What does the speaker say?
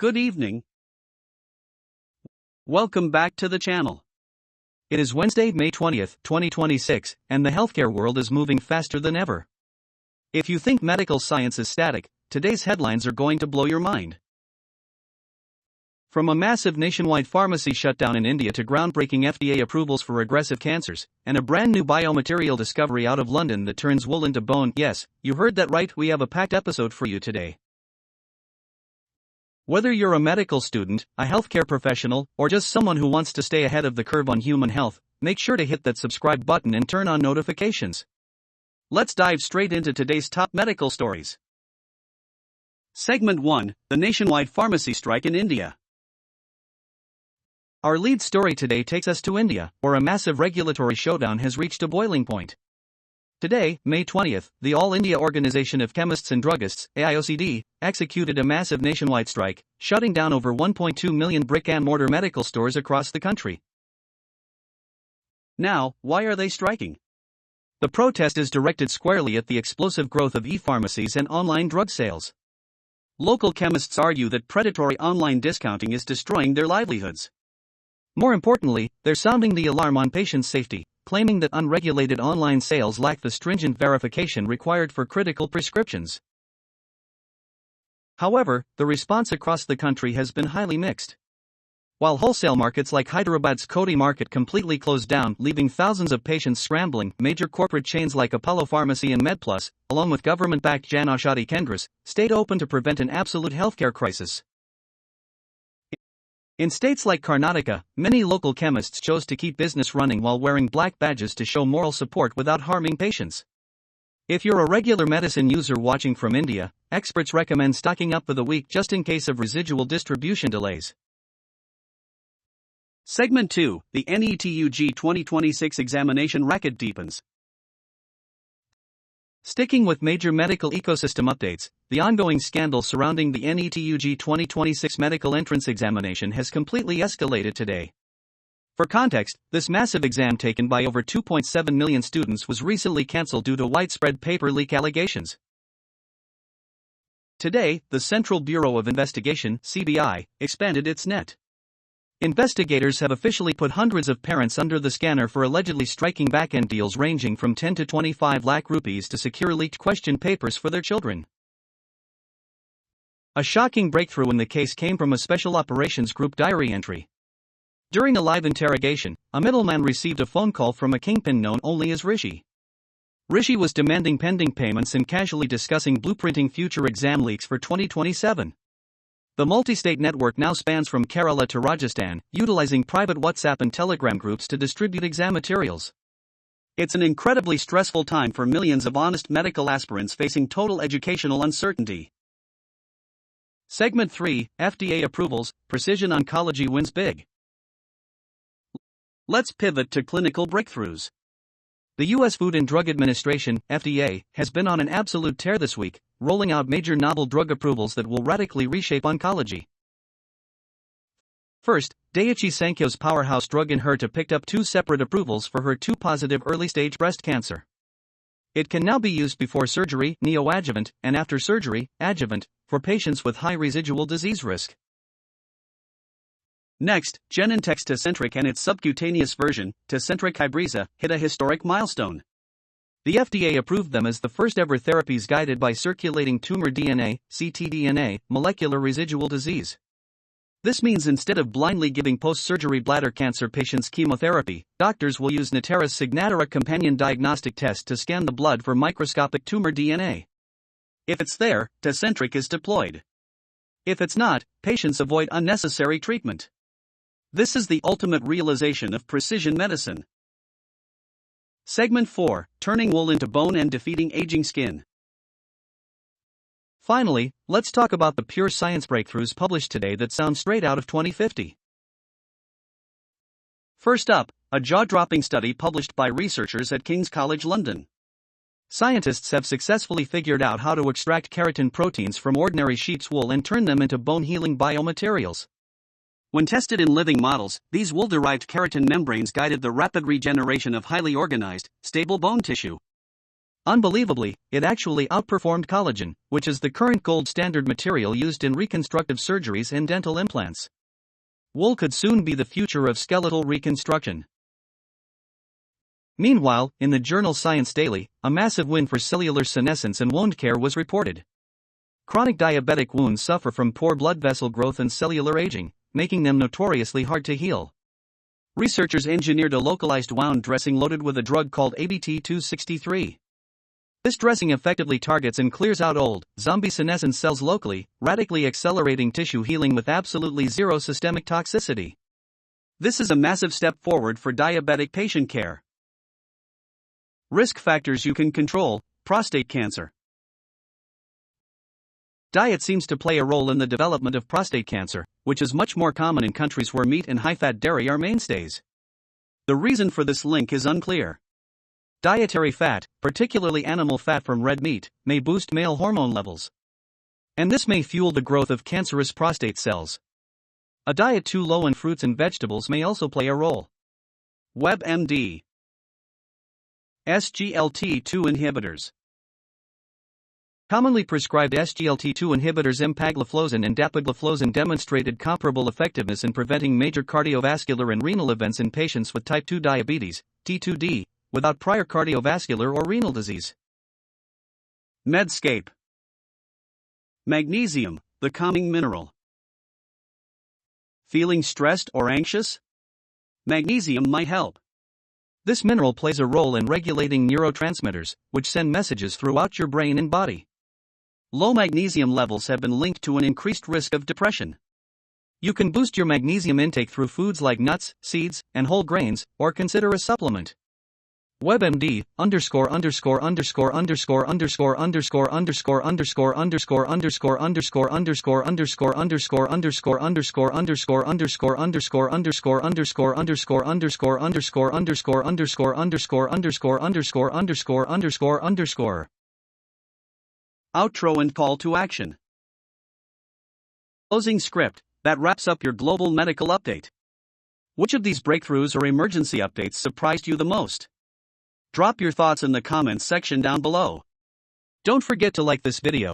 Good evening. Welcome back to the channel. It is Wednesday, May 20th, 2026, and the healthcare world is moving faster than ever. If you think medical science is static, today's headlines are going to blow your mind. From a massive nationwide pharmacy shutdown in India to groundbreaking FDA approvals for aggressive cancers, and a brand new biomaterial discovery out of London that turns wool into bone, yes, you heard that right, we have a packed episode for you today. Whether you're a medical student, a healthcare professional, or just someone who wants to stay ahead of the curve on human health, make sure to hit that subscribe button and turn on notifications. Let's dive straight into today's top medical stories. Segment 1: The nationwide pharmacy strike in India. Our lead story today takes us to India, where a massive regulatory showdown has reached a boiling point. Today, May 20th, the All India Organization of Chemists and Druggists, AIOCD, executed a massive nationwide strike, shutting down over 1.2 million brick-and-mortar medical stores across the country. Now, why are they striking? The protest is directed squarely at the explosive growth of e-pharmacies and online drug sales. Local chemists argue that predatory online discounting is destroying their livelihoods. More importantly, they're sounding the alarm on patient safety, claiming that unregulated online sales lack the stringent verification required for critical prescriptions. However, the response across the country has been highly mixed. While wholesale markets like Hyderabad's Koti market completely closed down, leaving thousands of patients scrambling, major corporate chains like Apollo Pharmacy and MedPlus, along with government-backed Jan Aushadhi Kendras, stayed open to prevent an absolute healthcare crisis. In states like Karnataka, many local chemists chose to keep business running while wearing black badges to show moral support without harming patients. If you're a regular medicine user watching from India, experts recommend stocking up for the week just in case of residual distribution delays. Segment 2: The NETUG 2026 examination racket deepens. Sticking with major medical ecosystem updates, the ongoing scandal surrounding the NETUG 2026 medical entrance examination has completely escalated today. For context, this massive exam taken by over 2.7 million students was recently cancelled due to widespread paper leak allegations. Today, the Central Bureau of Investigation (CBI) expanded its net. Investigators have officially put hundreds of parents under the scanner for allegedly striking back-end deals ranging from 10 to 25 lakh rupees to secure leaked question papers for their children. A shocking breakthrough in the case came from a Special Operations Group diary entry. During a live interrogation, a middleman received a phone call from a kingpin known only as Rishi. Rishi was demanding pending payments and casually discussing blueprinting future exam leaks for 2027. The multi-state network now spans from Kerala to Rajasthan, utilizing private WhatsApp and Telegram groups to distribute exam materials. It's an incredibly stressful time for millions of honest medical aspirants facing total educational uncertainty. Segment 3: FDA approvals, precision oncology wins big. Let's pivot to clinical breakthroughs. The U.S. Food and Drug Administration, FDA, has been on an absolute tear this week, rolling out major novel drug approvals that will radically reshape oncology. First, Daiichi Sankyo's powerhouse drug Enhertu picked up 2 separate approvals for HER2-positive early-stage breast cancer. It can now be used before surgery, neoadjuvant, and after surgery, adjuvant, for patients with high residual disease risk. Next, Genentech's Tecentriq and its subcutaneous version, Tecentriq Hybreza, hit a historic milestone. The FDA approved them as the first-ever therapies guided by circulating tumor DNA, ctDNA, molecular residual disease. This means instead of blindly giving post-surgery bladder cancer patients chemotherapy, doctors will use Natera's Signatera companion diagnostic test to scan the blood for microscopic tumor DNA. If it's there, Tecentriq is deployed. If it's not, patients avoid unnecessary treatment. This is the ultimate realization of precision medicine. Segment 4: Turning wool into bone and defeating aging skin. Finally, let's talk about the pure science breakthroughs published today that sound straight out of 2050. First up, a jaw-dropping study published by researchers at King's College London. Scientists have successfully figured out how to extract keratin proteins from ordinary sheep's wool and turn them into bone-healing biomaterials. When tested in living models, these wool-derived keratin membranes guided the rapid regeneration of highly organized, stable bone tissue. Unbelievably, it actually outperformed collagen, which is the current gold standard material used in reconstructive surgeries and dental implants. Wool could soon be the future of skeletal reconstruction. Meanwhile, in the journal Science Daily, a massive win for cellular senescence and wound care was reported. Chronic diabetic wounds suffer from poor blood vessel growth and cellular aging, making them notoriously hard to heal. Researchers engineered a localized wound dressing loaded with a drug called ABT-263. This dressing effectively targets and clears out old, zombie senescent cells locally, radically accelerating tissue healing with absolutely zero systemic toxicity. This is a massive step forward for diabetic patient care. Risk factors you can control: prostate cancer. Diet seems to play a role in the development of prostate cancer, which is much more common in countries where meat and high-fat dairy are mainstays. The reason for this link is unclear. Dietary fat, particularly animal fat from red meat, may boost male hormone levels. And this may fuel the growth of cancerous prostate cells. A diet too low in fruits and vegetables may also play a role. WebMD. SGLT2 inhibitors. Commonly prescribed SGLT2 inhibitors empagliflozin and dapagliflozin demonstrated comparable effectiveness in preventing major cardiovascular and renal events in patients with type 2 diabetes, T2D, without prior cardiovascular or renal disease. Medscape. Magnesium, the calming mineral. Feeling stressed or anxious? Magnesium might help. This mineral plays a role in regulating neurotransmitters, which send messages throughout your brain and body. Low magnesium levels have been linked to an increased risk of depression. You can boost your magnesium intake through foods like nuts, seeds, and whole grains, or consider a supplement. WebMD Outro and call to action. Closing script that wraps up your global medical update. Which of these breakthroughs or emergency updates surprised you the most? Drop your thoughts in the comments section down below. Don't forget to like this video,